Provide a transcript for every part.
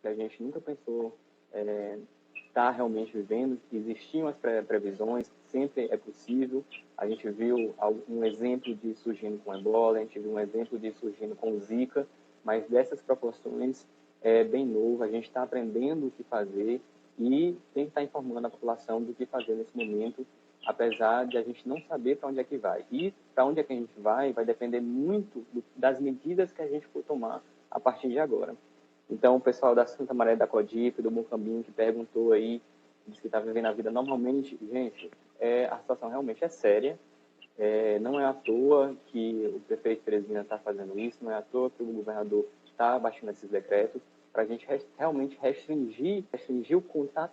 a gente nunca pensou estar realmente vivendo. Existiam as previsões, sempre é possível. A gente viu um exemplo disso surgindo com ebola, a gente viu um exemplo disso surgindo com o Zika, mas dessas proporções é bem novo, a gente está aprendendo o que fazer e tem que estar informando a população do que fazer nesse momento, apesar de a gente não saber para onde é que vai. E para onde é que a gente vai depender muito das medidas que a gente for tomar a partir de agora. Então, o pessoal da Santa Maria da Codipe, do Mucambinho, que perguntou aí, disse que está vivendo a vida normalmente. Gente, a situação realmente é séria. Não é à toa que o prefeito Teresina está fazendo isso, não é à toa que o governador está baixando esses decretos, para a gente realmente restringir o contato.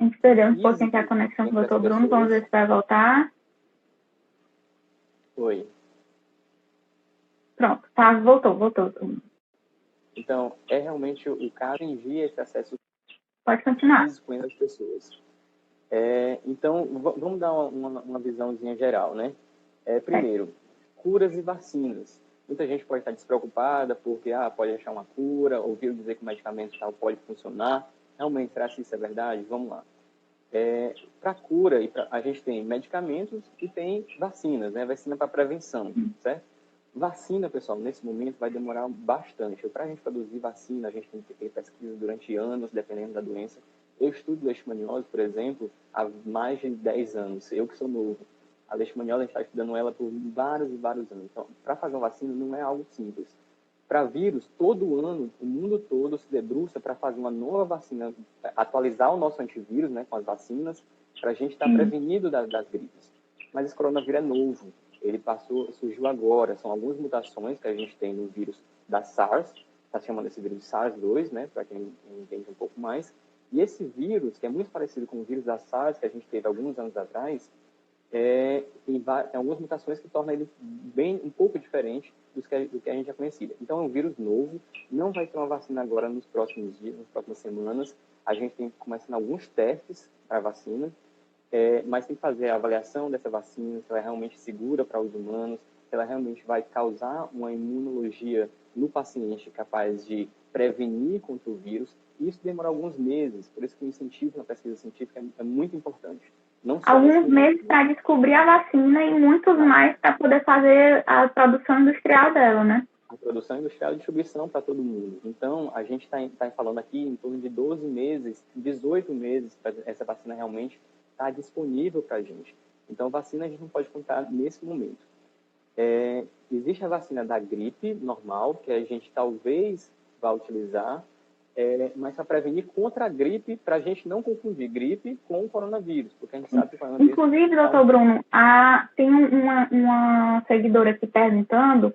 A gente perdeu um pouquinho a conexão com o Dr. Bruno, vamos ver se vai voltar. Oi. Pronto, tá, voltou. Então, realmente o caso envia esse acesso Pode continuar. físico entre as pessoas. Então, vamos dar uma visãozinha geral, né? Primeiro, curas e vacinas. Muita gente pode estar despreocupada porque pode achar uma cura, ouviu dizer que o medicamento tal pode funcionar. Realmente, será que isso é verdade? Vamos lá. Para cura, a gente tem medicamentos e tem vacinas, né? Vacina para prevenção, certo? Vacina, pessoal, nesse momento vai demorar bastante. Para a gente produzir vacina, a gente tem que ter pesquisa durante anos, dependendo da doença. Eu estudo leishmaniose, por exemplo, há mais de 10 anos. Eu que sou novo. A leishmaniose, a gente está estudando ela por vários e vários anos. Então, para fazer uma vacina não é algo simples. Para vírus, todo ano, o mundo todo se debruça para fazer uma nova vacina, atualizar o nosso antivírus, né, com as vacinas, para a gente estar prevenido das gripes. Mas esse coronavírus é novo. Ele surgiu agora. São algumas mutações que a gente tem no vírus da SARS, está chamando esse vírus SARS-2, né, para quem entende um pouco mais. E esse vírus, que é muito parecido com o vírus da SARS, que a gente teve alguns anos atrás, tem algumas mutações que tornam ele um pouco diferente do que a gente já conhecia. Então, é um vírus novo, não vai ter uma vacina agora nos próximos dias, nas próximas semanas. A gente tem começando alguns testes para a vacina, mas tem que fazer a avaliação dessa vacina, se ela é realmente segura para os humanos, se ela realmente vai causar uma imunologia no paciente capaz de prevenir contra o vírus. Isso demora alguns meses, por isso que o incentivo na pesquisa científica é muito importante. Alguns meses para descobrir a vacina e muitos mais para poder fazer a produção industrial dela, né? A produção industrial e distribuição para todo mundo. Então, a gente está falando aqui em torno de 12 meses, 18 meses para essa vacina realmente estar disponível para a gente. Então, vacina a gente não pode contar nesse momento. Existe a vacina da gripe normal, que a gente talvez vá utilizar, mas para prevenir contra a gripe, para a gente não confundir gripe com o coronavírus, porque a gente sabe que o coronavírus... Inclusive, doutor Bruno, tem uma seguidora aqui perguntando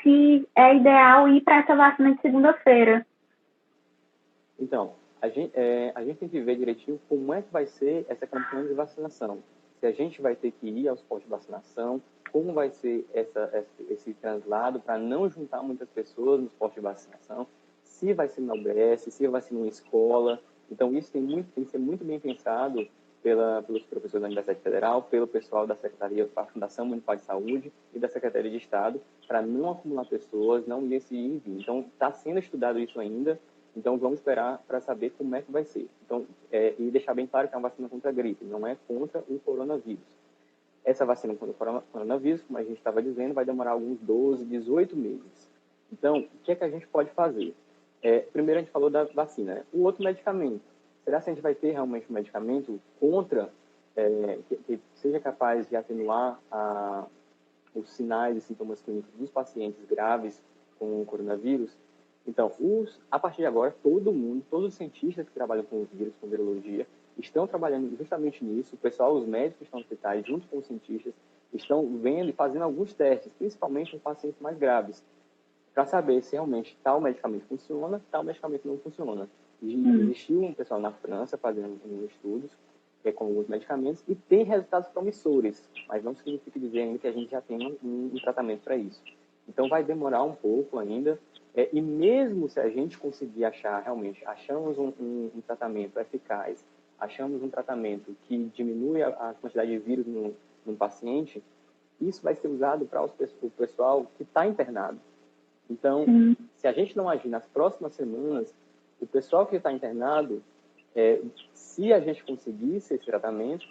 se é ideal ir para essa vacina de segunda-feira. Então, a gente tem que ver direitinho como é que vai ser essa campanha de vacinação. Se a gente vai ter que ir aos postos de vacinação, como vai ser esse translado para não juntar muitas pessoas nos postos de vacinação, se vai ser na UBS, se vai ser numa escola. Então, isso tem que ser muito bem pensado pelos professores da Universidade Federal, pelo pessoal da Secretaria da Fundação Municipal de Saúde e da Secretaria de Estado, para não acumular pessoas, não ir esse ir e vir. Então, está sendo estudado isso ainda, então vamos esperar para saber como é que vai ser. Então, e deixar bem claro que é uma vacina contra a gripe, não é contra o coronavírus. Essa vacina contra o coronavírus, como a gente estava dizendo, vai demorar alguns 12, 18 meses. Então, o que é que a gente pode fazer? Primeiro, a gente falou da vacina, né? O outro medicamento. Será que a gente vai ter realmente um medicamento contra, que seja capaz de atenuar os sinais e sintomas clínicos dos pacientes graves com o coronavírus? Então, a partir de agora, todo mundo, todos os cientistas que trabalham com vírus, com virologia, estão trabalhando justamente nisso. O pessoal, os médicos que estão nos hospitais, junto com os cientistas, estão vendo e fazendo alguns testes, principalmente em pacientes mais graves, para saber se realmente tal medicamento funciona, tal medicamento não funciona. Existiu um pessoal na França fazendo estudos com alguns medicamentos e tem resultados promissores, mas não significa dizer ainda que a gente já tem um tratamento para isso. Então, vai demorar um pouco ainda, e mesmo se a gente conseguir achamos um tratamento eficaz, achamos um tratamento que diminui a quantidade de vírus no paciente, isso vai ser usado para o pessoal que está internado. Então, se a gente não agir nas próximas semanas, o pessoal que está internado, se a gente conseguisse esse tratamento,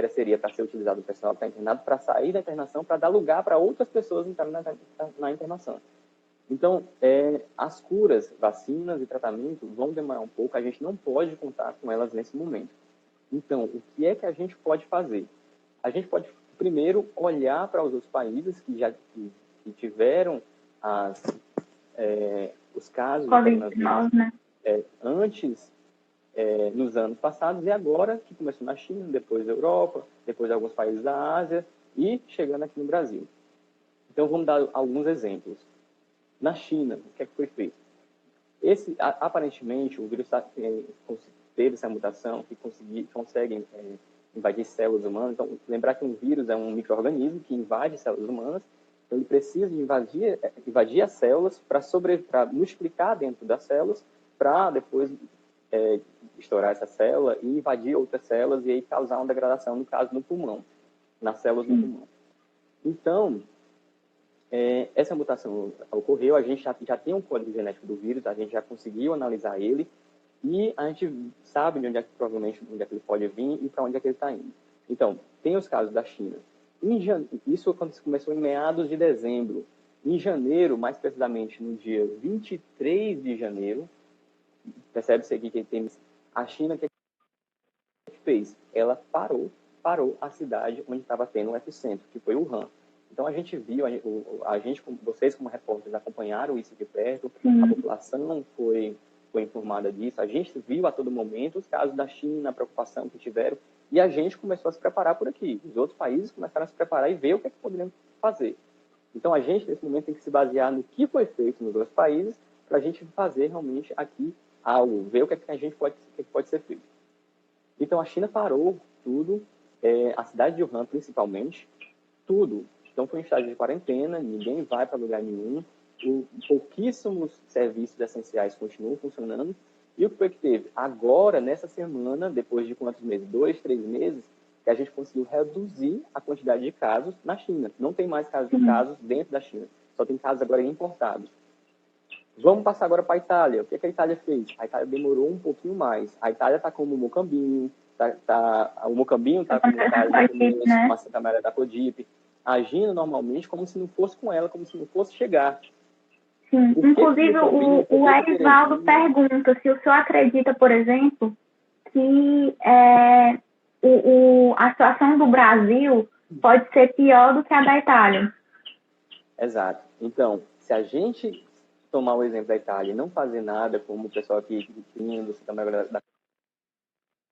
seria para ser utilizado o pessoal que está internado para sair da internação, para dar lugar para outras pessoas entrarem na internação. Então, as curas, vacinas e tratamento vão demorar um pouco, a gente não pode contar com elas nesse momento. Então, o que é que a gente pode fazer? A gente pode, primeiro, olhar para os outros países que tiveram os casos de coronavírus, né? Antes, nos anos passados, e agora, que começou na China, depois da Europa, depois de alguns países da Ásia, e chegando aqui no Brasil. Então, vamos dar alguns exemplos. Na China, o que é que foi feito? Aparentemente, o vírus teve essa mutação que consegue invadir células humanas. Então, lembrar que um vírus é um micro-organismo que invade células humanas. Então, ele precisa de invadir as células para multiplicar dentro das células, para depois estourar essa célula e invadir outras células e aí causar uma degradação, no caso, no pulmão, nas células do pulmão. Então, essa mutação ocorreu, a gente já tem um código genético do vírus, a gente já conseguiu analisar ele e a gente sabe provavelmente onde é que ele pode vir e para onde é que ele está indo. Então, tem os casos da China. Isso começou em meados de dezembro. Em janeiro, mais precisamente no dia 23 de janeiro, percebe-se aqui que tem a China, que fez? Ela parou a cidade onde estava tendo o epicentro, que foi Wuhan. Então, a gente viu, vocês como repórteres acompanharam isso de perto, a população foi informada disso, a gente viu a todo momento os casos da China, a preocupação que tiveram, e a gente começou a se preparar por aqui. Os outros países começaram a se preparar e ver o que é que poderiam fazer. Então, a gente, nesse momento, tem que se basear no que foi feito nos outros países para a gente fazer realmente aqui algo, ver o que é que a gente pode ser feito. Então, a China parou tudo, a cidade de Wuhan, principalmente, tudo. Então, foi um estágio de quarentena, ninguém vai para lugar nenhum, pouquíssimos serviços essenciais continuam funcionando. E o que foi que teve? Agora, nessa semana, depois de quantos meses? 2, 3 meses, que a gente conseguiu reduzir a quantidade de casos na China. Não tem mais casos dentro da China, só tem casos agora importados. Vamos passar agora para a Itália. O que a Itália fez? A Itália demorou um pouquinho mais. A Itália está como o Mocambinho, o Mocambinho está como o caso do começo, com a Santa Maria da Codipe, agindo normalmente como se não fosse com ela, como se não fosse chegar. Sim, inclusive o Erisvaldo pergunta se o senhor acredita, por exemplo, que a situação do Brasil pode ser pior do que a da Itália. Exato. Então, se a gente tomar o exemplo da Itália e não fazer nada, como o pessoal aqui do Santa Maria da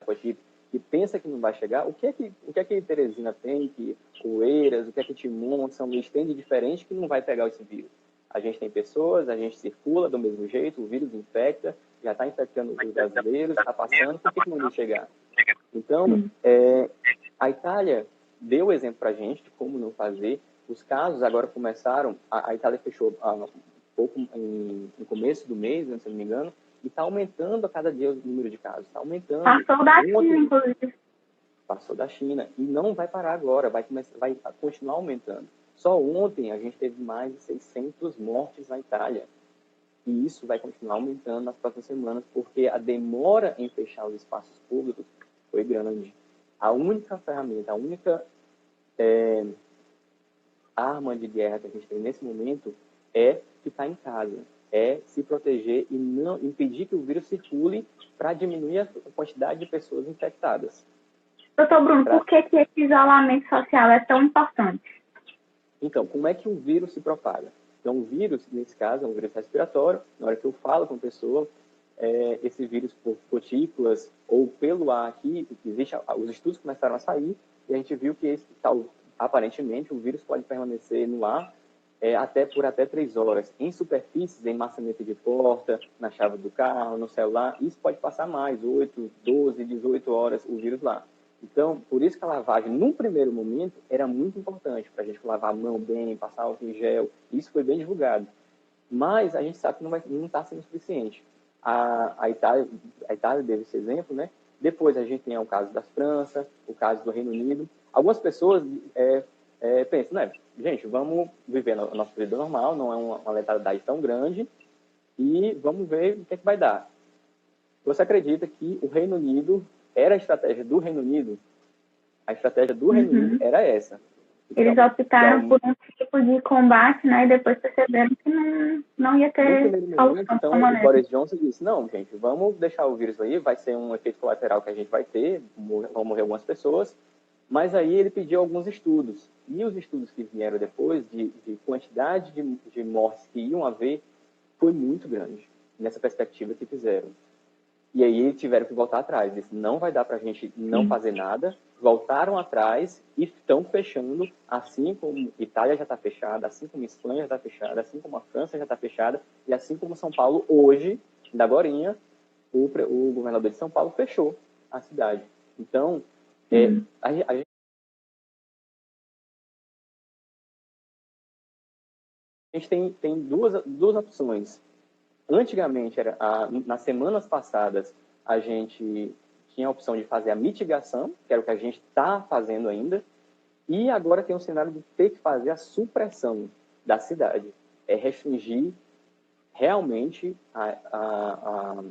Codipe, que pensa que não vai chegar, o que é que Teresina tem, que Oeiras, o que é que Timon, São Luís tem de diferente que não vai pegar esse vírus? A gente tem pessoas, a gente circula do mesmo jeito, o vírus infecta, já está infectando os brasileiros, está passando, por que não vai chegar? Então, a Itália deu exemplo para a gente de como não fazer. Os casos agora começaram, a Itália fechou um pouco no começo do mês, se não me engano, e está aumentando a cada dia o número de casos. Está aumentando. Passou da China, inclusive. Passou da China. E não vai parar agora, vai continuar aumentando. Só ontem a gente teve mais de 600 mortes na Itália. E isso vai continuar aumentando nas próximas semanas, porque a demora em fechar os espaços públicos foi grande. A única ferramenta, a única arma de guerra que a gente tem nesse momento é ficar em casa, é se proteger e não impedir que o vírus circule para diminuir a quantidade de pessoas infectadas. Doutor Bruno, por que esse isolamento social é tão importante? Então, como é que o vírus se propaga? Então, o vírus, nesse caso, é um vírus respiratório. Na hora que eu falo com a pessoa, esse vírus por gotículas ou pelo ar aqui, os estudos começaram a sair e a gente viu que aparentemente o vírus pode permanecer no ar por até 3 horas. Em superfícies, em maçaneta de porta, na chave do carro, no celular, isso pode passar mais, 8, 12, 18 horas o vírus lá. Então, por isso que a lavagem, num primeiro momento, era muito importante para a gente lavar a mão bem, passar álcool em gel. Isso foi bem divulgado. Mas a gente sabe que não está sendo suficiente. A Itália deu esse exemplo, né? Depois a gente tem o caso da França, o caso do Reino Unido. Algumas pessoas pensam, né? Gente, vamos viver a nossa vida normal, não é uma letalidade tão grande, e vamos ver o que é que vai dar. Você acredita que o Reino Unido era a estratégia do Reino Unido? A estratégia do Reino Unido era essa. Então, eles optaram por um tipo de combate, né? E depois perceberam que não ia ter no primeiro momento, então, o Boris Johnson disse, não, gente, vamos deixar o vírus aí, vai ser um efeito colateral que a gente vai ter, vão morrer algumas pessoas, mas aí ele pediu alguns estudos. E os estudos que vieram depois, de quantidade de mortes que iam haver, foi muito grande, nessa perspectiva que fizeram. E aí tiveram que voltar atrás. Disse, não vai dar para a gente não fazer nada. Voltaram atrás e estão fechando, assim como Itália já está fechada, assim como Espanha já está fechada, assim como a França já está fechada, e assim como São Paulo, hoje, da agorinha, o governador de São Paulo fechou a cidade. Então, a gente tem duas opções. Antigamente, nas semanas passadas, a gente tinha a opção de fazer a mitigação, que era o que a gente está fazendo ainda, e agora tem o cenário de ter que fazer a supressão da cidade. É restringir realmente a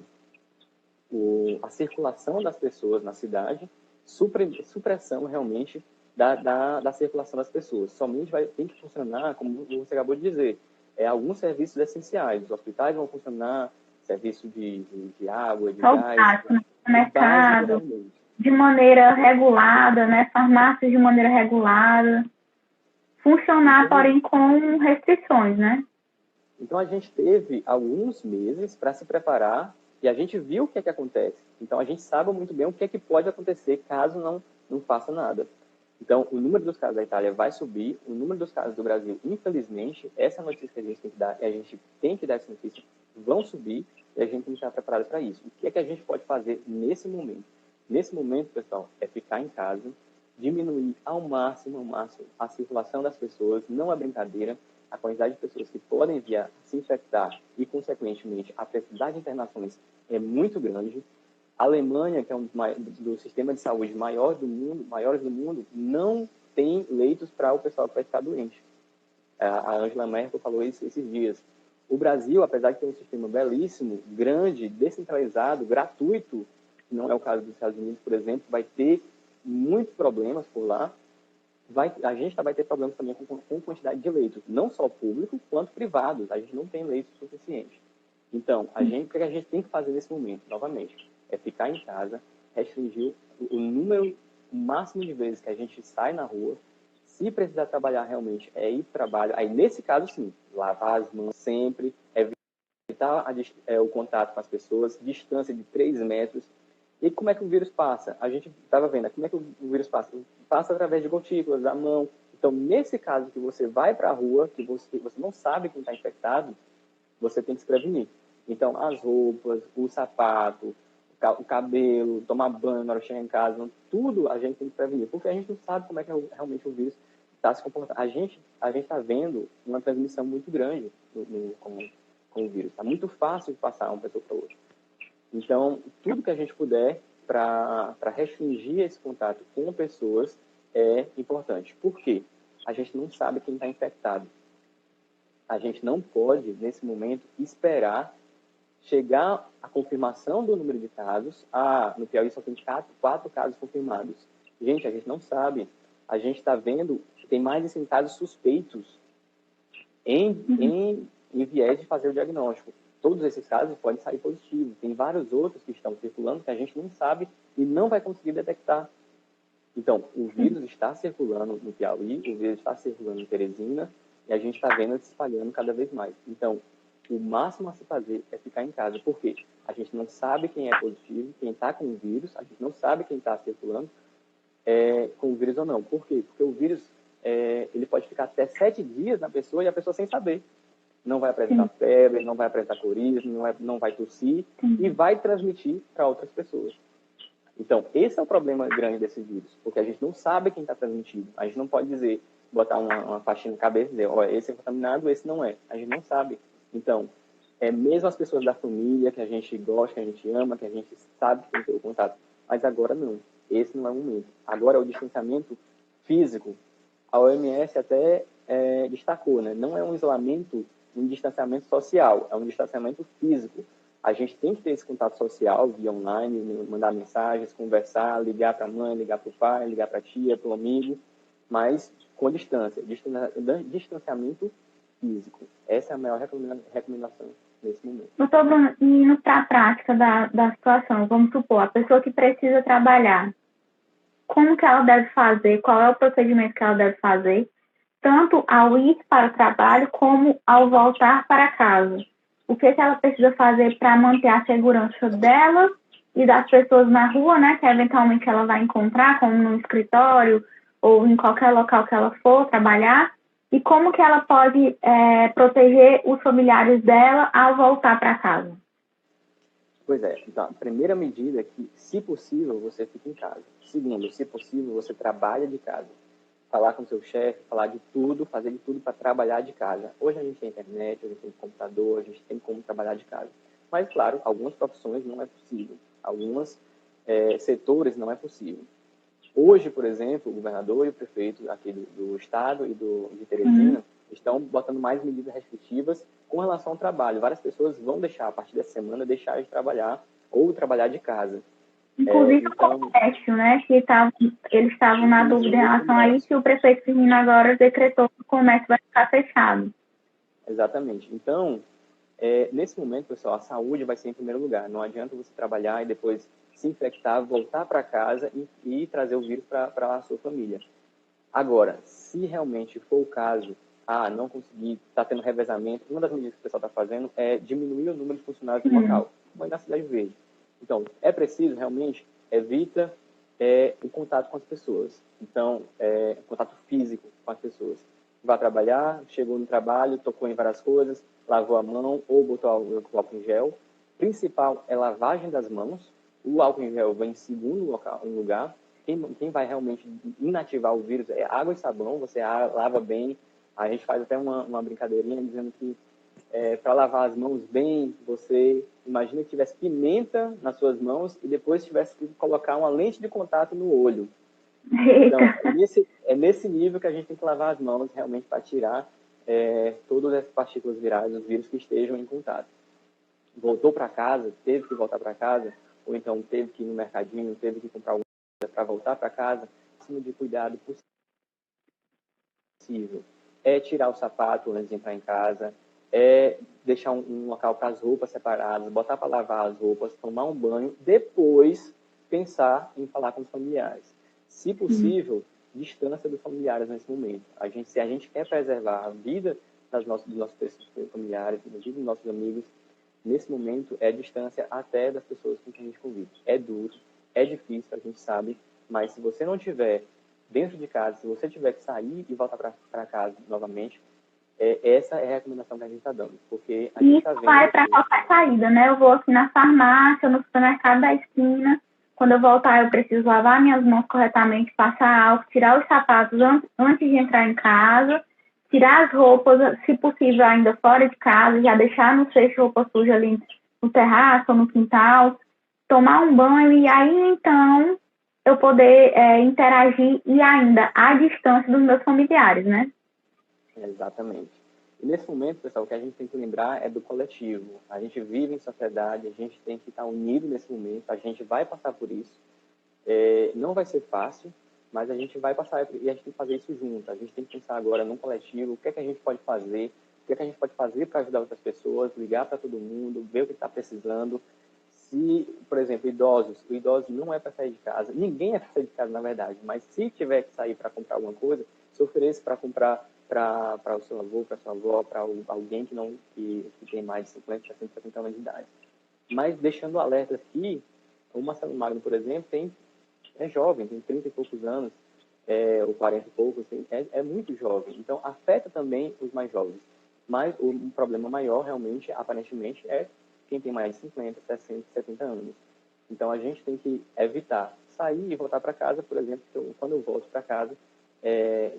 circulação das pessoas na cidade, supressão realmente da circulação das pessoas. Somente tem que funcionar, como você acabou de dizer, alguns serviços essenciais. Os hospitais vão funcionar, serviço de água, de gás, mercado, de maneira regulada, né? Farmácias de maneira regulada. Funcionar, porém, com restrições, né? Então, a gente teve alguns meses para se preparar e a gente viu o que é que acontece. Então, a gente sabe muito bem o que é que pode acontecer caso não faça nada. Então, o número dos casos da Itália vai subir, o número dos casos do Brasil, infelizmente, essa notícia que a gente tem que dar, e a gente tem que dar essa notícia, vão subir e a gente tem que estar preparado para isso. O que é que a gente pode fazer nesse momento? Nesse momento, pessoal, é ficar em casa, diminuir ao máximo a circulação das pessoas, não é brincadeira, a quantidade de pessoas que podem vir a se infectar e, consequentemente, a precisar de internações é muito grande. A Alemanha, que é um do sistema de saúde maiores do mundo, não tem leitos para o pessoal que vai ficar doente. A Angela Merkel falou isso esses dias. O Brasil, apesar de ter um sistema belíssimo, grande, descentralizado, gratuito, que não é o caso dos Estados Unidos, por exemplo, vai ter muitos problemas por lá. A gente vai ter problemas também com quantidade de leitos, não só públicos, quanto privados. A gente não tem leitos suficientes. Então, o que a gente tem que fazer nesse momento, novamente, é ficar em casa, restringir o máximo de vezes que a gente sai na rua. Se precisar trabalhar realmente, é ir para o trabalho. Aí, nesse caso, sim, lavar as mãos sempre, evitar o contato com as pessoas, distância de 3 metros. E como é que o vírus passa? A gente estava vendo, como é que o vírus passa? Passa através de gotículas, da mão. Então, nesse caso que você vai para a rua, que você não sabe quem está infectado, você tem que se prevenir. Então, as roupas, o sapato, o cabelo, tomar banho na hora de chegar em casa, tudo a gente tem que prevenir, porque a gente não sabe como é que realmente o vírus está se comportando. A gente está vendo uma transmissão muito grande com o vírus. Está muito fácil de passar uma pessoa para outra. Então, tudo que a gente puder para restringir esse contato com pessoas é importante. Por quê? A gente não sabe quem está infectado. A gente não pode, nesse momento, esperar chegar a confirmação do número de casos. No Piauí só tem 4 casos confirmados. Gente, a gente não sabe. A gente está vendo que tem mais de 100 casos suspeitos em viés de fazer o diagnóstico. Todos esses casos podem sair positivos. Tem vários outros que estão circulando que a gente não sabe e não vai conseguir detectar. Então, o vírus está circulando no Piauí, o vírus está circulando em Teresina, e a gente está vendo se espalhando cada vez mais. Então, o máximo a se fazer é ficar em casa. Por quê? A gente não sabe quem é positivo, quem está com o vírus, a gente não sabe quem está circulando com o vírus ou não. Por quê? Porque o vírus ele pode ficar até 7 dias na pessoa e a pessoa sem saber. Não vai apresentar febre, não vai apresentar coriza, não vai tossir e vai transmitir para outras pessoas. Então, esse é o problema grande desse vírus, porque a gente não sabe quem está transmitido. A gente não pode dizer, botar uma faixinha na cabeça e dizer, esse é contaminado, esse não é. A gente não sabe. Então, mesmo as pessoas da família, que a gente gosta, que a gente ama, que a gente sabe que tem que ter o contato, mas agora não. Esse não é o momento. Agora é o distanciamento físico. A OMS até destacou, né? Não é um isolamento, um distanciamento social, é um distanciamento físico. A gente tem que ter esse contato social via online, mandar mensagens, conversar, ligar para a mãe, ligar para o pai, ligar para a tia, para o amigo, mas com distância, distanciamento físico. Essa é a maior recomendação nesse momento. Doutor Bruno, indo para a prática da situação, vamos supor, a pessoa que precisa trabalhar, como que ela deve fazer, qual é o procedimento que ela deve fazer, tanto ao ir para o trabalho como ao voltar para casa? O que ela precisa fazer para manter a segurança dela e das pessoas na rua, né, que eventualmente ela vai encontrar, como no escritório ou em qualquer local que ela for trabalhar, e como que ela pode proteger os familiares dela ao voltar para casa? Pois é. Então, a primeira medida é que, se possível, você fica em casa. Segundo, se possível, você trabalha de casa. Falar com seu chefe, falar de tudo, fazer de tudo para trabalhar de casa. Hoje a gente tem internet, a gente tem computador, a gente tem como trabalhar de casa. Mas, claro, algumas profissões não é possível. Alguns setores não é possível. Hoje, por exemplo, o governador e o prefeito aqui do estado e de Teresina estão botando mais medidas restritivas com relação ao trabalho. Várias pessoas vão deixar, a partir dessa semana, deixar de trabalhar ou trabalhar de casa. Inclusive o comércio, né? Que eles estavam na dúvida em relação a isso, e o prefeito Firmino agora decretou que o comércio vai ficar fechado. Exatamente. Então, nesse momento, pessoal, a saúde vai ser em primeiro lugar. Não adianta você trabalhar e depois se infectar, voltar para casa e trazer o vírus para a sua família. Agora, se realmente for o caso, não consegui, está tendo revezamento, uma das medidas que o pessoal está fazendo é diminuir o número de funcionários no local, como na Cidade Verde. Então, é preciso realmente, evita o contato com as pessoas. Então, contato físico com as pessoas. Vai trabalhar, chegou no trabalho, tocou em várias coisas, lavou a mão ou botou o álcool em gel. O principal é lavagem das mãos. O álcool em gel vem em segundo lugar. Quem vai realmente inativar o vírus é água e sabão. Você lava bem. A gente faz até uma brincadeirinha dizendo que para lavar as mãos bem, você imagina que tivesse pimenta nas suas mãos e depois tivesse que colocar uma lente de contato no olho. Então, é nesse nível que a gente tem que lavar as mãos realmente para tirar todas essas partículas virais, os vírus que estejam em contato. Voltou para casa, teve que voltar para casa, ou então teve que ir no mercadinho, teve que comprar alguma coisa para voltar para casa, o máximo de cuidado possível. É tirar o sapato antes de entrar em casa, é deixar um local para as roupas separadas, botar para lavar as roupas, tomar um banho, depois pensar em falar com os familiares. Se possível, distância dos familiares nesse momento. Se a gente quer preservar a vida dos nossos familiares, a vida dos nossos amigos, nesse momento é distância até das pessoas com quem a gente convive. É duro, é difícil, a gente sabe, mas se você não estiver dentro de casa, se você tiver que sair e voltar para casa novamente, essa é a recomendação que a gente está dando. Porque a gente tá vendo vai para qualquer saída, né? Eu vou aqui na farmácia, no supermercado da esquina. Quando eu voltar, eu preciso lavar minhas mãos corretamente, passar álcool, tirar os sapatos antes de entrar em casa, tirar as roupas, se possível, ainda fora de casa, já deixar no cesto roupa suja ali no terraço ou no quintal, tomar um banho e aí, então, eu poder interagir e ainda à distância dos meus familiares, né? Exatamente. E nesse momento, pessoal, o que a gente tem que lembrar é do coletivo. A gente vive em sociedade, a gente tem que estar unido nesse momento, a gente vai passar por isso. Não vai ser fácil, mas a gente vai passar e a gente tem que fazer isso junto. A gente tem que pensar agora num coletivo, o que é que a gente pode fazer, o que é que a gente pode fazer para ajudar outras pessoas, ligar para todo mundo, ver o que está precisando. Se, por exemplo, o idoso não é para sair de casa, ninguém é para sair de casa, na verdade, mas se tiver que sair para comprar alguma coisa, se ofereça para comprar para o seu avô, para a sua avó, para alguém que tem mais de 50, 60, 70 anos de idade. Mas deixando o alerta aqui, o Marcelo Magno, por exemplo, é jovem, tem 30 e poucos anos, ou 40 e poucos, é muito jovem. Então, afeta também os mais jovens. Mas o problema maior, realmente, aparentemente, é quem tem mais de 50, 60, 70 anos. Então, a gente tem que evitar sair e voltar para casa, por exemplo, quando eu volto para casa,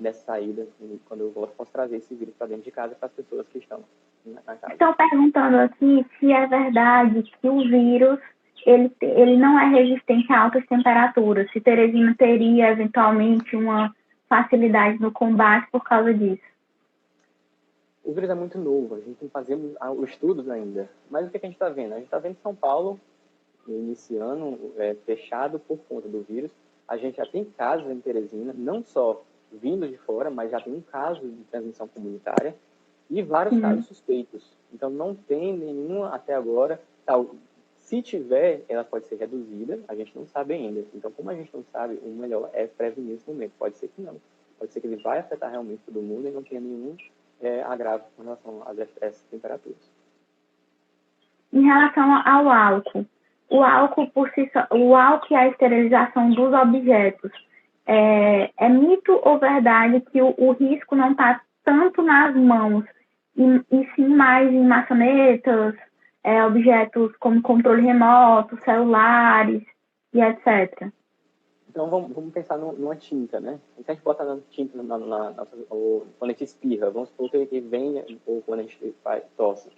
nessa saída, quando eu volto, posso trazer esse vírus para dentro de casa para as pessoas que estão na casa. Estão perguntando aqui se é verdade que o vírus ele não é resistente a altas temperaturas, se Teresina teria eventualmente uma facilidade no combate por causa disso. O vírus é muito novo, a gente tem que fazer os estudos ainda. Mas o que a gente está vendo? A gente está vendo São Paulo iniciando, fechado por conta do vírus. A gente já tem casos em Teresina, não só vindo de fora, mas já tem um caso de transmissão comunitária e vários casos suspeitos. Então, não tem nenhuma até agora. Se tiver, ela pode ser reduzida, a gente não sabe ainda. Então, como a gente não sabe, o melhor é prevenir esse momento. Pode ser que não. Pode ser que ele vai afetar realmente todo mundo e não tenha nenhum agravo com relação às essas temperaturas. Em relação ao álcool, o álcool e a esterilização dos objetos, é mito ou verdade que o risco não está tanto nas mãos, e sim mais em maçanetas, objetos como controle remoto, celulares e etc. Então, vamos pensar numa tinta, né? Se a gente bota na tinta, ou quando a gente espirra, vamos supor que ele venha, ou quando a gente tosse,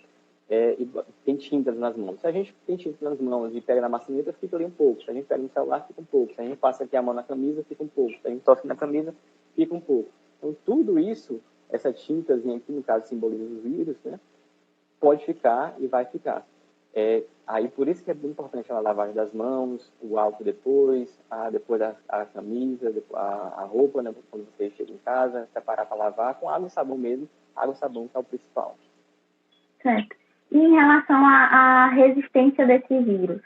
e tem tintas nas mãos. Se a gente tem tinta nas mãos e pega na maçaneta, fica ali um pouco. Se a gente pega no celular, fica um pouco. Se a gente passa aqui a mão na camisa, fica um pouco. Se a gente tosse na camisa, fica um pouco. Então, tudo isso, essa tintazinha aqui, no caso, simboliza o vírus, né? Pode ficar e vai ficar. Aí, por isso que é muito importante a lavagem das mãos, o álcool depois a camisa, a roupa, né, quando você chega em casa, separar para lavar, com água e sabão mesmo, água e sabão que é o principal. Certo. E em relação à resistência desse vírus?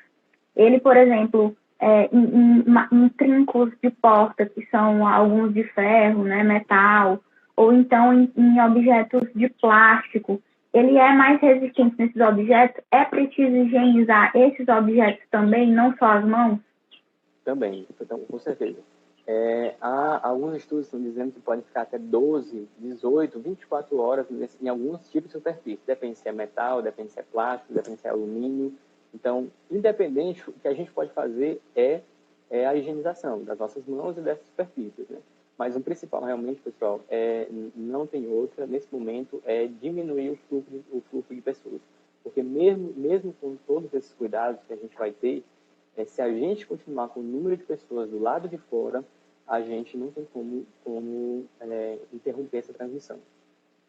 Ele, por exemplo, em trincos de porta, que são alguns de ferro, né, metal, ou então em objetos de plástico, ele é mais resistente nesses objetos? É preciso higienizar esses objetos também, não só as mãos? Também, então, com certeza. Há alguns estudos que estão dizendo que pode ficar até 12, 18, 24 horas em alguns tipos de superfície. Depende se é metal, depende se é plástico, depende se é alumínio. Então, independente, o que a gente pode fazer é a higienização das nossas mãos e dessas superfícies, né? Mas o principal, realmente, pessoal, não tem outra, nesse momento, é diminuir o fluxo de pessoas. Porque mesmo com todos esses cuidados que a gente vai ter, se a gente continuar com o número de pessoas do lado de fora, a gente não tem como interromper essa transmissão.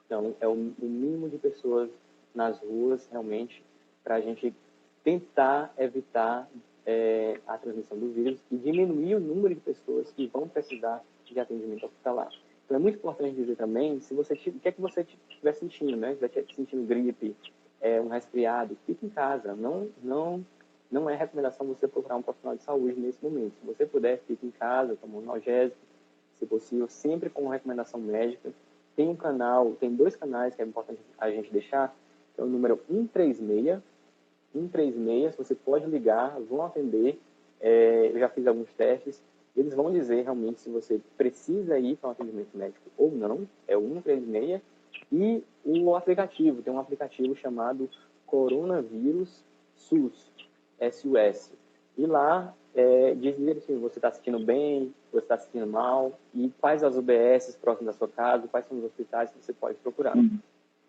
Então, é o mínimo de pessoas nas ruas, realmente, para a gente tentar evitar a transmissão do vírus e diminuir o número de pessoas que vão precisar de atendimento hospitalar. Então, é muito importante dizer também, se você o que é que você estiver sentindo, né? Se estiver sentindo gripe, um resfriado, fique em casa. Não é recomendação você procurar um profissional de saúde nesse momento. Se você puder, fique em casa, toma um analgésico, se possível, sempre com recomendação médica. Tem dois canais que é importante a gente deixar, que é o número 136, se você pode ligar, vão atender. Eu já fiz alguns testes, eles vão dizer realmente se você precisa ir para um atendimento médico ou não, é o 136, e o aplicativo, tem um aplicativo chamado Coronavírus SUS, SUS. E lá dizer se você está se sentindo bem, você está se sentindo mal, e quais as UBSs próximas da sua casa, quais são os hospitais que você pode procurar.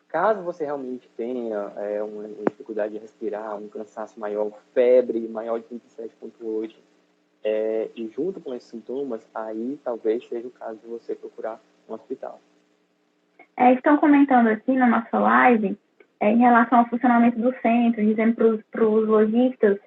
Caso você realmente tenha uma dificuldade de respirar, um cansaço maior, febre maior de 37,8, e junto com esses sintomas, aí talvez seja o caso de você procurar um hospital. Estão comentando aqui na nossa live em relação ao funcionamento do centro, dizendo para os lojistas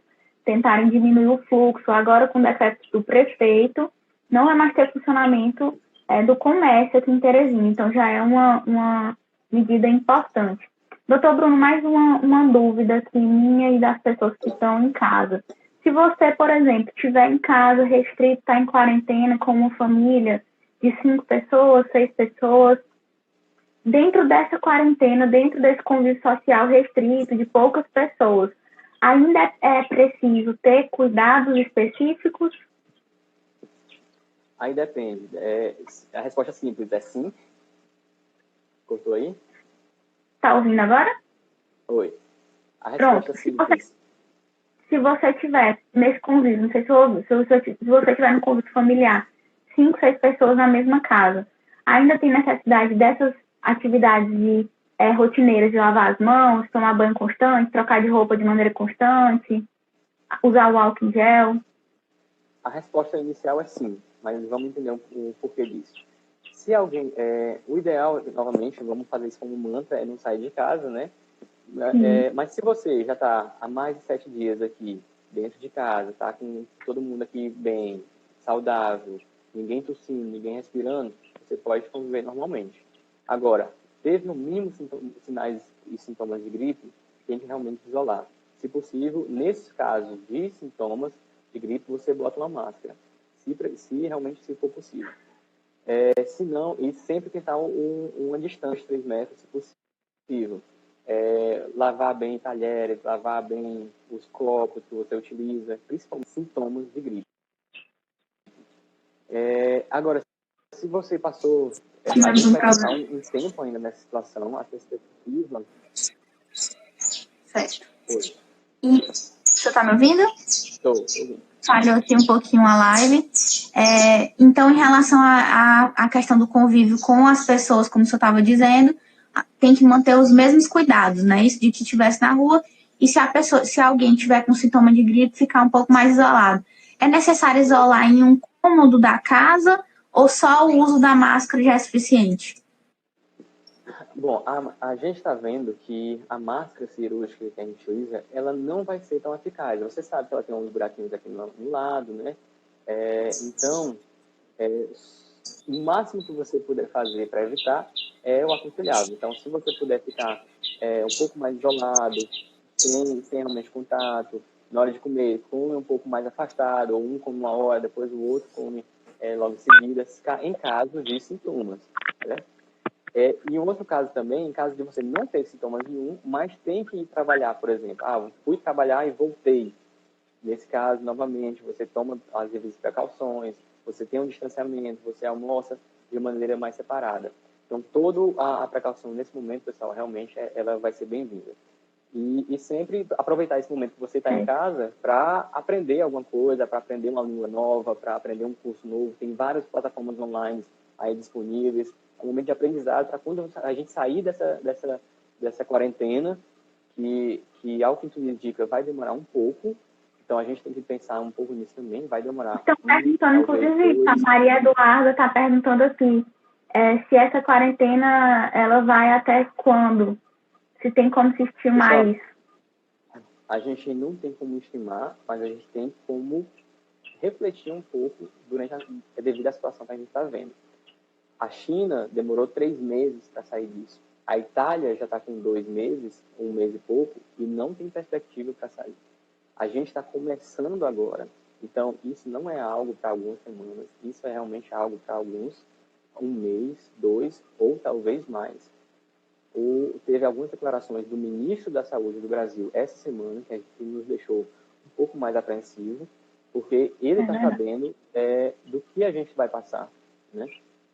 tentarem diminuir o fluxo. Agora, com o decreto do prefeito, não vai mais ter funcionamento do comércio aqui em Teresina. Então, já é uma medida importante. Doutor Bruno, mais uma dúvida aqui minha e das pessoas que estão em casa. Se você, por exemplo, estiver em casa restrito, está em quarentena com uma família de 5 pessoas, 6 pessoas, dentro dessa quarentena, dentro desse convívio social restrito de poucas pessoas, ainda é preciso ter cuidados específicos? Aí depende. A resposta simples é sim. Cortou aí? Está ouvindo agora? Oi. A resposta simples. Se você tiver nesse convívio, não sei se ouviu, se você tiver no convívio familiar, 5, 6 pessoas na mesma casa, ainda tem necessidade dessas atividades rotineiras de lavar as mãos, tomar banho constante, trocar de roupa de maneira constante, usar o álcool em gel? A resposta inicial é sim, mas vamos entender o porquê disso. se alguém, o ideal, novamente, vamos fazer isso como mantra, é não sair de casa, né? Mas se você já está há mais de 7 dias aqui, dentro de casa, está com todo mundo aqui bem, saudável, ninguém tossindo, ninguém respirando, você pode conviver normalmente. Agora, teve no mínimo sinais e sintomas de gripe, tem que realmente isolar. Se possível, nesses casos de sintomas de gripe, você bota uma máscara, se realmente se for possível. Se não, e sempre tentar uma distância de 3 metros, se possível. Lavar bem talheres, lavar bem os copos que você utiliza, principalmente sintomas de gripe. Agora, se você passou, a gente vai passar um tempo ainda nessa situação, a perspectiva. Certo. Oi. E você está me ouvindo? Estou ouvindo. Falhou aqui um pouquinho a live. Então, em relação à questão do convívio com as pessoas, como o senhor estava dizendo, tem que manter os mesmos cuidados, né? Isso de que estivesse na rua e se alguém tiver com sintoma de gripe, ficar um pouco mais isolado. É necessário isolar em um cômodo da casa ou só o uso da máscara já é suficiente? Bom, a gente está vendo que a máscara cirúrgica que a gente usa, ela não vai ser tão eficaz. Você sabe que ela tem uns buraquinhos aqui no lado, né? Então, o máximo que você puder fazer para evitar é o aconselhável. Então, se você puder ficar um pouco mais isolado, sem realmente contato, na hora de comer, come um pouco mais afastado, ou um come uma hora, depois o outro come logo em seguida, em caso de sintomas, né? E um outro caso também, em caso de você não ter sintomas nenhum, mas tem que ir trabalhar, por exemplo. Fui trabalhar e voltei. Nesse caso, novamente, você toma as devidas precauções, você tem um distanciamento, você almoça de maneira mais separada. Então, toda a precaução nesse momento, pessoal, realmente ela vai ser bem-vinda. E sempre aproveitar esse momento que você está em casa para aprender alguma coisa, para aprender uma língua nova, para aprender um curso novo. Tem várias plataformas online aí disponíveis. É um momento de aprendizado para quando a gente sair dessa quarentena, que ao que tudo indica vai demorar um pouco. Então a gente tem que pensar um pouco nisso também, vai demorar. Estão perguntando, inclusive, a Maria Eduarda está perguntando aqui, se essa quarentena ela vai até quando? Se tem como se estimar isso? A gente não tem como estimar, mas a gente tem como refletir um pouco devido à situação que a gente está vendo. A China demorou 3 meses para sair disso. A Itália já está com 2 meses, 1 mês e pouco, e não tem perspectiva para sair. A gente está começando agora. Então, isso não é algo para algumas semanas, isso é realmente algo para alguns, 1 mês, 2 ou talvez mais. Teve algumas declarações do ministro da Saúde do Brasil essa semana que nos deixou um pouco mais apreensivo, porque ele está sabendo do que a gente vai passar, né?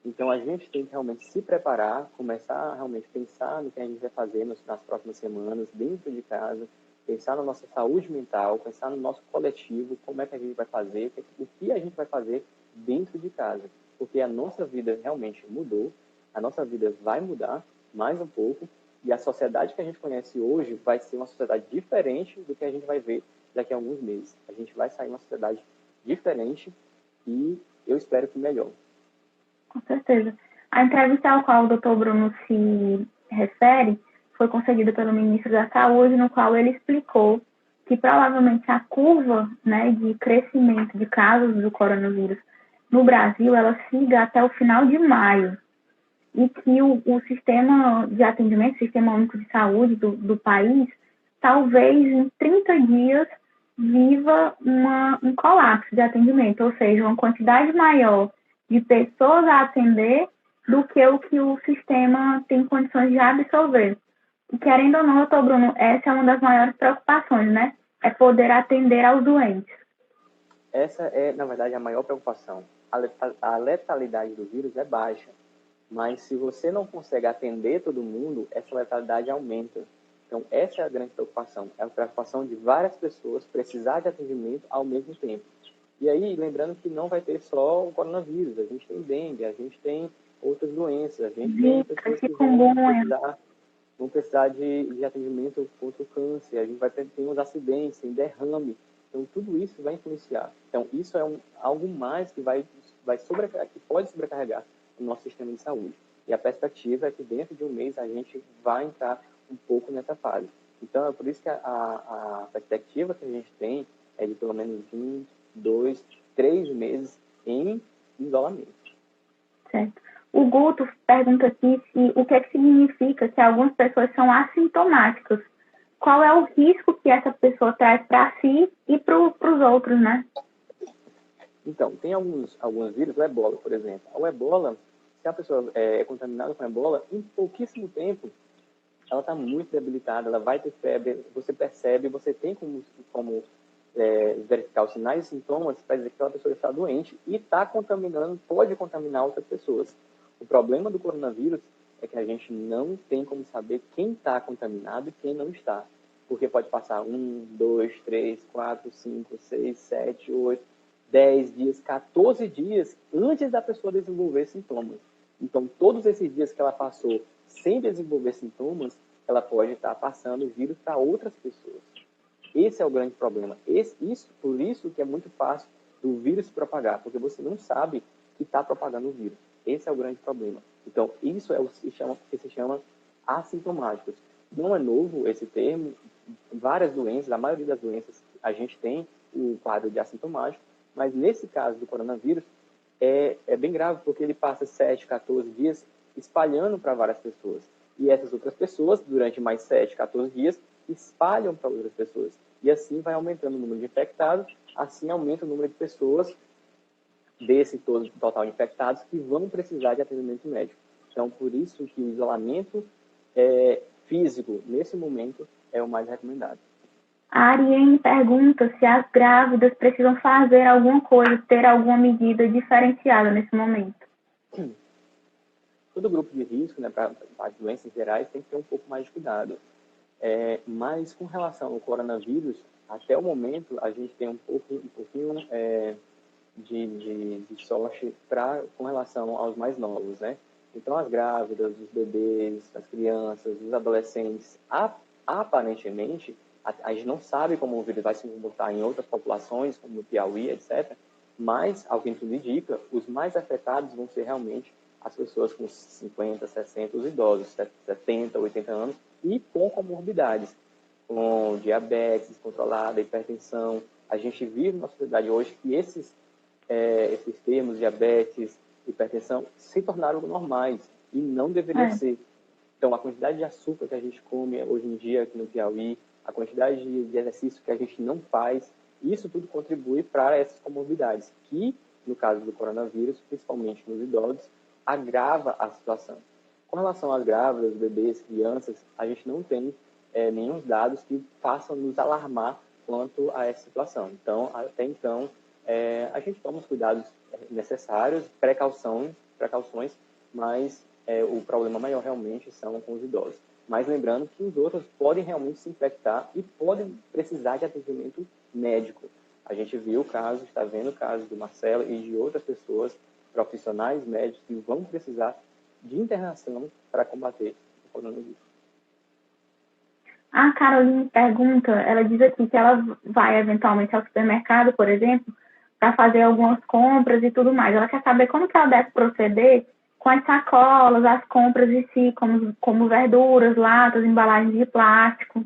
Então, a gente tem que realmente se preparar, começar a realmente pensar no que a gente vai fazer nas próximas semanas, dentro de casa, pensar na nossa saúde mental, pensar no nosso coletivo, como é que a gente vai fazer, o que a gente vai fazer dentro de casa. Porque a nossa vida realmente mudou, a nossa vida vai mudar mais um pouco, e a sociedade que a gente conhece hoje vai ser uma sociedade diferente do que a gente vai ver daqui a alguns meses. A gente vai sair uma sociedade diferente e eu espero que melhor. Com certeza. A entrevista ao qual o Dr. Bruno se refere foi concedida pelo ministro da Saúde, no qual ele explicou que provavelmente a curva, né, de crescimento de casos do coronavírus no Brasil, ela siga até o final de maio. E que o sistema de atendimento, o sistema único de saúde do país, talvez em 30 dias viva um colapso de atendimento, ou seja, uma quantidade maior de pessoas a atender do que o sistema tem condições de absorver. E querendo ou não, doutor Bruno, essa é uma das maiores preocupações, né? É poder atender aos doentes. Essa é, na verdade, a maior preocupação. A letalidade do vírus é baixa, mas se você não consegue atender todo mundo, essa letalidade aumenta. Então, essa é a grande preocupação. É a preocupação de várias pessoas precisar de atendimento ao mesmo tempo. E aí, lembrando que não vai ter só o coronavírus, a gente tem dengue, a gente tem outras doenças, a gente tem pessoas que vão precisar de atendimento contra o câncer, a gente vai ter uns acidentes, tem derrame. Então, tudo isso vai influenciar. Então, isso é algo mais que pode sobrecarregar no nosso sistema de saúde. E a perspectiva é que dentro de um mês a gente vai entrar um pouco nessa fase. Então, é por isso que a perspectiva que a gente tem é de pelo menos 1, 2, 3 meses em isolamento. Certo. O Guto pergunta aqui o que é que significa que algumas pessoas são assintomáticas. Qual é o risco que essa pessoa traz para si e para os outros, né? Então, tem alguns vírus, o ebola, por exemplo. O ebola, se a pessoa é contaminada com ebola, em pouquíssimo tempo, ela está muito debilitada, ela vai ter febre, você percebe, você tem como verificar os sinais e sintomas para dizer que aquela pessoa está doente e está contaminando, pode contaminar outras pessoas. O problema do coronavírus é que a gente não tem como saber quem está contaminado e quem não está. Porque pode passar 1, 2, 3, 4, 5, 6, 7, 8, 10 dias, 14 dias antes da pessoa desenvolver sintomas. Então, todos esses dias que ela passou sem desenvolver sintomas, ela pode estar passando o vírus para outras pessoas. Esse é o grande problema. Por isso que é muito fácil do vírus se propagar, porque você não sabe que está propagando o vírus. Esse é o grande problema. Então, isso é o que se chama assintomáticos. Não é novo esse termo. Várias doenças, a maioria das doenças, a gente tem o quadro de assintomático, mas nesse caso do coronavírus, é bem grave, porque ele passa 7, 14 dias espalhando para várias pessoas. E essas outras pessoas, durante mais 7, 14 dias, espalham para outras pessoas. E assim vai aumentando o número de infectados, assim aumenta o número de pessoas desse total infectados que vão precisar de atendimento médico. Então, por isso que o isolamento físico, nesse momento, é o mais recomendado. A Ariane pergunta se as grávidas precisam fazer alguma coisa, ter alguma medida diferenciada nesse momento. Todo grupo de risco, né, para as doenças gerais, tem que ter um pouco mais de cuidado. Mas com relação ao coronavírus, até o momento, a gente tem um pouquinho de sorte com relação aos mais novos, né? Então, as grávidas, os bebês, as crianças, os adolescentes, aparentemente, a gente não sabe como o vírus vai se comportar em outras populações, como no Piauí, etc. Mas, ao que tudo indica, os mais afetados vão ser realmente as pessoas com 50, 60, os idosos, 70, 80 anos, e com comorbidades, com diabetes controlada, hipertensão. A gente vive numa sociedade hoje que esses termos, diabetes, hipertensão, se tornaram normais e não deveria ser. Então, a quantidade de açúcar que a gente come hoje em dia aqui no Piauí, a quantidade de exercício que a gente não faz, isso tudo contribui para essas comorbidades, que, no caso do coronavírus, principalmente nos idosos, agrava a situação. Com relação às grávidas, bebês, crianças, a gente não tem nenhum dados que façam nos alarmar quanto a essa situação. Então, até então, a gente toma os cuidados necessários, precauções, mas o problema maior realmente são com os idosos. Mas lembrando que os outros podem realmente se infectar e podem precisar de atendimento médico. A gente viu o caso, está vendo o caso do Marcelo e de outras pessoas, profissionais médicos, que vão precisar de internação para combater o coronavírus. A Caroline pergunta, ela diz aqui que ela vai eventualmente ao supermercado, por exemplo, para fazer algumas compras e tudo mais. Ela quer saber como que ela deve proceder com as sacolas, as compras em si, como verduras, latas, embalagens de plástico.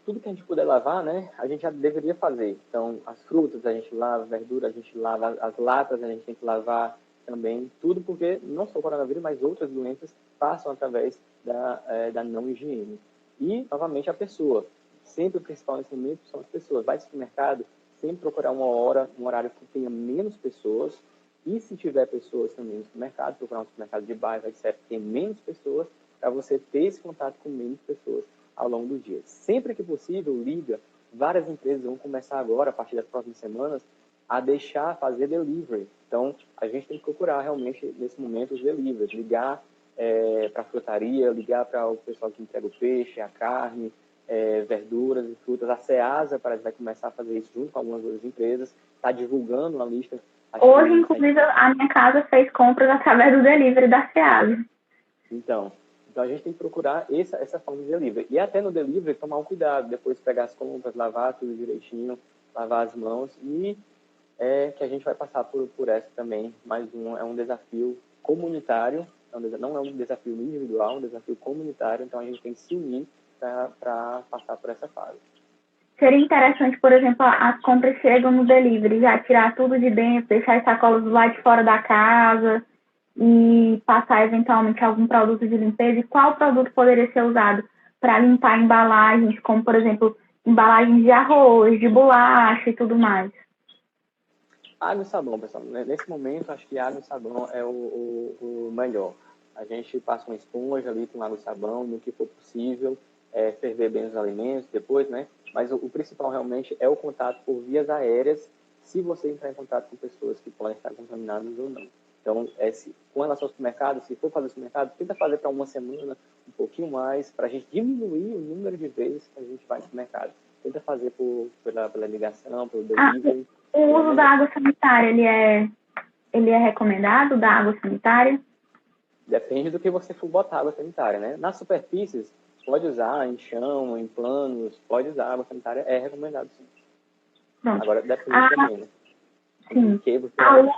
Tudo que a gente puder lavar, né, a gente já deveria fazer. Então, as frutas a gente lava, verduras a gente lava, as latas a gente tem que lavar também, tudo porque não só o coronavírus, mas outras doenças passam através da não higiene. E, novamente, a pessoa. Sempre o principal nesse momento são as pessoas. Vai ao supermercado, sempre procurar um horário que tenha menos pessoas. E se tiver pessoas também no supermercado, procurar um supermercado de bairro, etc., que tem menos pessoas, para você ter esse contato com menos pessoas ao longo do dia. Sempre que possível, liga. Várias empresas vão começar agora, a partir das próximas semanas, a deixar fazer delivery. Então, a gente tem que procurar realmente, nesse momento, os deliveries. Ligar para a frutaria, ligar para o pessoal que entrega o peixe, a carne, verduras e frutas. A Ceasa parece que vai começar a fazer isso junto com algumas outras empresas. Está divulgando uma lista. Hoje, inclusive, a minha casa fez compras através do delivery da Ceasa. Então, a gente tem que procurar essa forma de delivery. E até no delivery, tomar um cuidado. Depois pegar as compras, lavar tudo direitinho, lavar as mãos. E é que a gente vai passar por essa também. É um desafio comunitário, não é um desafio individual, é um desafio comunitário, então a gente tem que se unir para passar por essa fase. Seria interessante, por exemplo, as compras chegam no delivery, já tirar tudo de dentro, deixar as sacolas do lado de fora da casa e passar eventualmente algum produto de limpeza. E qual produto poderia ser usado para limpar embalagens, como, por exemplo, embalagens de arroz, de bolacha e tudo mais? Água e sabão, pessoal. Nesse momento, acho que água e sabão é o melhor. A gente passa uma esponja ali com água e sabão, no que for possível, ferver bem os alimentos depois, né? Mas o principal realmente é o contato por vias aéreas, se você entrar em contato com pessoas que podem estar contaminadas ou não. Então, com relação ao supermercado, se for fazer supermercado, tenta fazer para uma semana, um pouquinho mais, para a gente diminuir o número de vezes que a gente vai no supermercado. Tenta fazer pela ligação, pelo delivery. O uso da água sanitária, ele é recomendado, da água sanitária? Depende do que você for botar água sanitária, né? Nas superfícies, pode usar em chão, em planos, pode usar água sanitária, é recomendado sim. Pronto. Agora, depende também, né? Sim. A Lu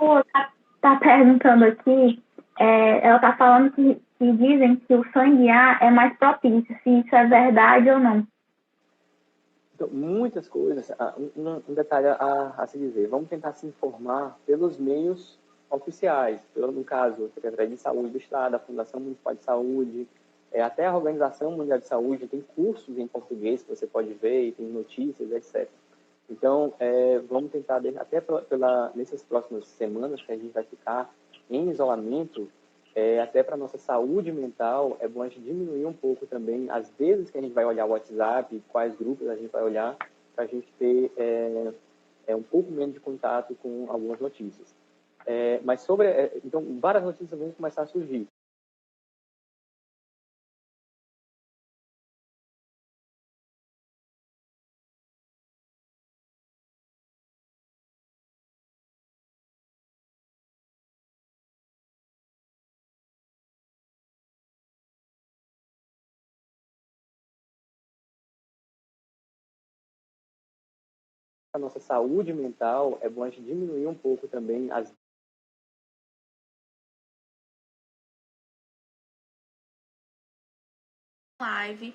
tá perguntando aqui, ela tá falando que dizem que o sangue A é mais propício, se isso é verdade ou não. Então, muitas coisas, um detalhe a se dizer, vamos tentar se informar pelos meios oficiais, no caso, a Secretaria de Saúde do Estado, a Fundação Municipal de Saúde, até a Organização Mundial de Saúde tem cursos em português que você pode ver, e tem notícias, etc. Então, vamos tentar, até nessas próximas semanas que a gente vai ficar em isolamento, até para a nossa saúde mental, é bom a gente diminuir um pouco também as vezes que a gente vai olhar o WhatsApp, quais grupos a gente vai olhar, para a gente ter um pouco menos de contato com algumas notícias. Mas então, várias notícias vão começar a surgir. A nossa saúde mental, é bom a gente diminuir um pouco também as live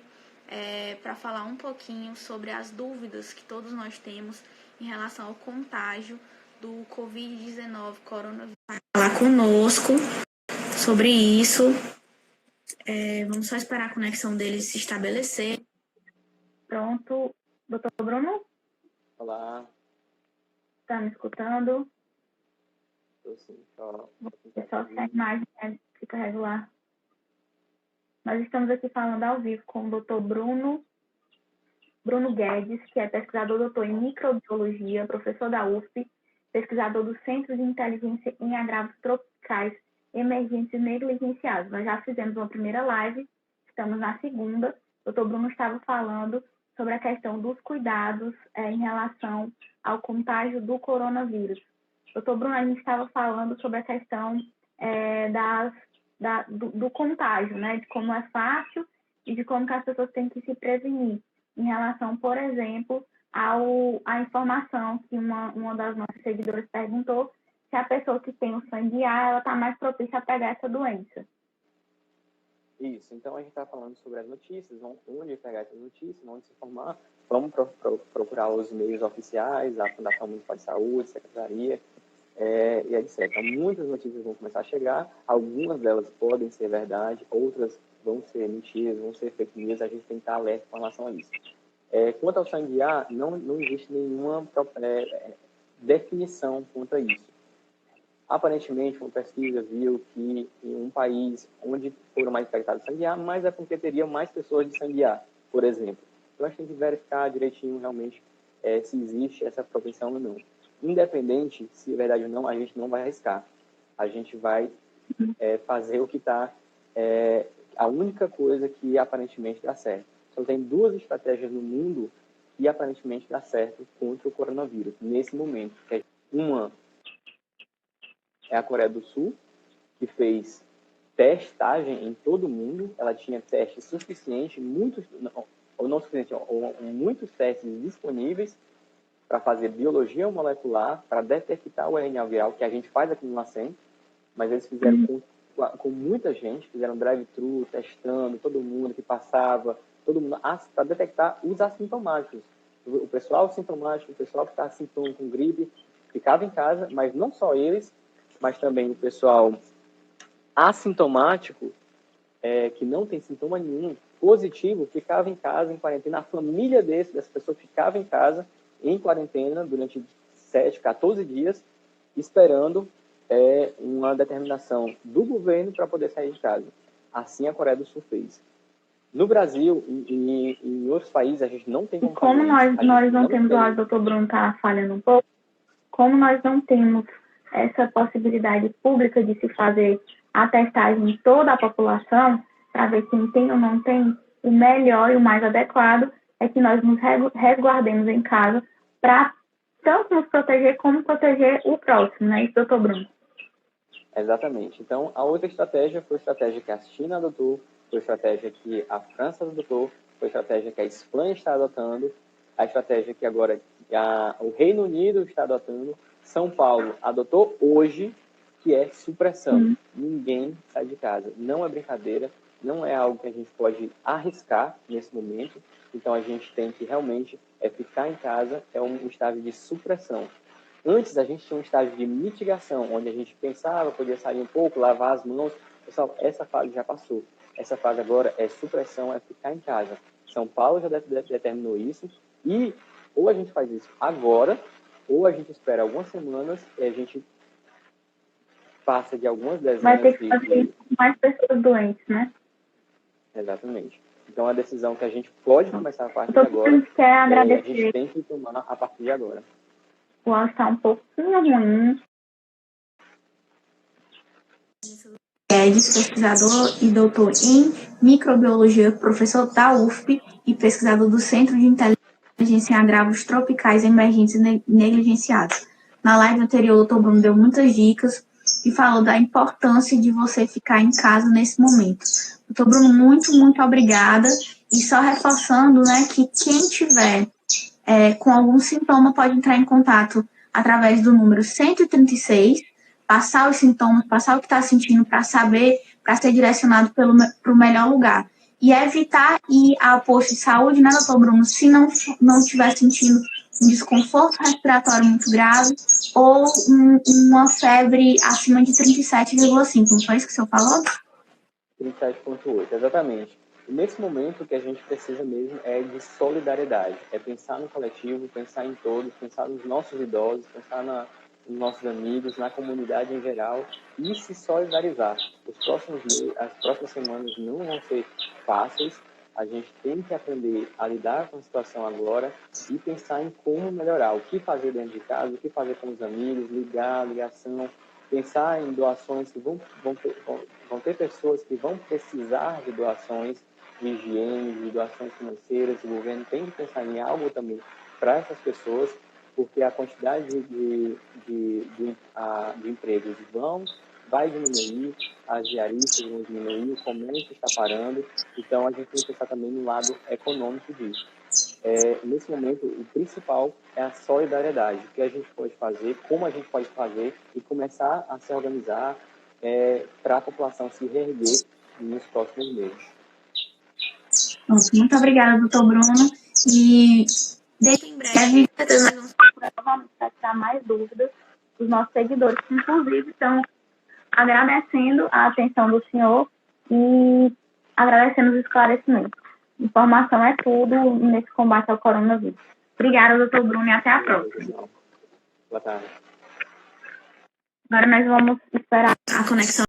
para falar um pouquinho sobre as dúvidas que todos nós temos em relação ao contágio do Covid-19 coronavírus. Falar conosco sobre isso. Vamos só esperar a conexão deles se estabelecer. Pronto. Doutor Bruno? Olá. Está me escutando? Estou sim. Só se a imagem fica regular. Nós estamos aqui falando ao vivo com o doutor Bruno Guedes, que é pesquisador doutor em microbiologia, professor da USP, pesquisador do Centro de Inteligência em Agravos Tropicais, Emergentes e Negligenciados. Nós já fizemos uma primeira live, estamos na segunda. O doutor Bruno estava falando sobre a questão dos cuidados em relação ao contágio do coronavírus. Doutor Bruno, a gente estava falando sobre a questão do contágio, né? De como é fácil e de como que as pessoas têm que se prevenir em relação, por exemplo, à informação que uma das nossas seguidoras perguntou se a pessoa que tem o sangue A, ela está mais propícia a pegar essa doença. Isso, então a gente está falando sobre as notícias, onde pegar essas notícias, onde se informar. Vamos procurar os meios oficiais, a Fundação Municipal de Saúde, Secretaria, e etc. Então, muitas notícias vão começar a chegar, algumas delas podem ser verdade, outras vão ser mentiras, vão ser fake news, a gente tem que estar alerta com relação a isso. Quanto ao sangue A, não existe nenhuma definição quanto a isso. Aparentemente, uma pesquisa viu que em um país onde foram mais infectados de sangue A, mas é porque teria mais pessoas de sangue A, por exemplo. Então, a gente tem que verificar direitinho realmente se existe essa propensão ou não. Independente se é verdade ou não, a gente não vai arriscar. A gente vai fazer o que está... a única coisa que aparentemente dá certo. Só tem duas estratégias no mundo que aparentemente dá certo contra o coronavírus, nesse momento. Uma é a Coreia do Sul, que fez testagem em todo o mundo. Ela tinha testes suficientes, muitos testes disponíveis, para fazer biologia molecular, para detectar o RNA viral, que a gente faz aqui no LACEN, mas eles fizeram com muita gente, fizeram drive-thru, testando, todo mundo que passava, todo mundo, para detectar os assintomáticos. O pessoal sintomático, o pessoal que está sintoma com gripe, ficava em casa, mas não só eles, mas também o pessoal assintomático, que não tem sintoma nenhum, positivo, ficava em casa, em quarentena. A família dessa pessoa ficava em casa, em quarentena, durante 7, 14 dias, esperando uma determinação do governo para poder sair de casa. Assim a Coreia do Sul fez. No Brasil e em outros países, a gente não tem como fazer isso. Como nós não temos, o doutor Bruno está falhando um pouco, como nós não temos essa possibilidade pública de se fazer a testagem em toda a população, para ver quem tem ou não tem, o melhor e o mais adequado é que nós nos resguardemos em casa para tanto nos proteger como proteger o próximo, né? Isso, doutor Bruno? Exatamente. Então, a outra estratégia foi a estratégia que a China adotou, foi a estratégia que a França adotou, foi a estratégia que a Espanha está adotando, a estratégia que agora o Reino Unido está adotando, São Paulo adotou hoje, que é supressão. Ninguém sai de casa. Não é brincadeira, não é algo que a gente pode arriscar nesse momento. Então, a gente tem que realmente ficar em casa, é um estágio de supressão. Antes, a gente tinha um estágio de mitigação, onde a gente pensava, podia sair um pouco, lavar as mãos. Pessoal, essa fase já passou. Essa fase agora é supressão, é ficar em casa. São Paulo já determinou isso. E ou a gente faz isso agora, ou a gente espera algumas semanas e a gente passa de algumas dezenas vai ter que fazer isso com mais pessoas doentes, né? Exatamente. Então, a decisão que a gente pode começar a partir de agora, a gente tem que tomar a partir de agora. O áudio está um pouquinho ruim. Guedes, pesquisador e doutor em microbiologia, professor da UFP e pesquisador do Centro de Inteligência em Agravos Tropicais Emergentes e Negligenciados. Na live anterior, o doutor Bruno deu muitas dicas e falou da importância de você ficar em casa nesse momento. Doutor Bruno, muito, muito obrigada. E só reforçando, né, que quem tiver com algum sintoma pode entrar em contato através do número 136, passar os sintomas, passar o que está sentindo para saber, para ser direcionado para o melhor lugar. E evitar ir ao posto de saúde, né, doutor Bruno, se não estiver sentindo um desconforto respiratório muito grave ou uma febre acima de 37,5. Não foi isso que o senhor falou? 37,8, exatamente. E nesse momento, o que a gente precisa mesmo é de solidariedade. É pensar no coletivo, pensar em todos, pensar nos nossos idosos, pensar nos nossos amigos, na comunidade em geral e se solidarizar. As próximas semanas não vão ser fáceis. A gente tem que aprender a lidar com a situação agora e pensar em como melhorar. O que fazer dentro de casa, o que fazer com os amigos, ligação, pensar em doações que vão ter pessoas que vão precisar de doações de higiene, de doações financeiras. O governo tem que pensar em algo também para essas pessoas, porque a quantidade de empregos vai diminuir, as diaristas vão diminuir, o comércio está parando, então a gente tem que pensar também no lado econômico disso. Nesse momento, o principal é a solidariedade, o que a gente pode fazer, como a gente pode fazer e começar a se organizar para a população se reerguer nos próximos meses. Muito obrigada, doutor Bruno. E desde em breve, nós vamos procurar novamente para tirar mais dúvidas dos nossos seguidores, que inclusive estão agradecendo a atenção do senhor e agradecendo os esclarecimentos. Informação é tudo nesse combate ao coronavírus. Obrigada, doutor Bruno, e até a próxima. Boa tarde. Agora nós vamos esperar a conexão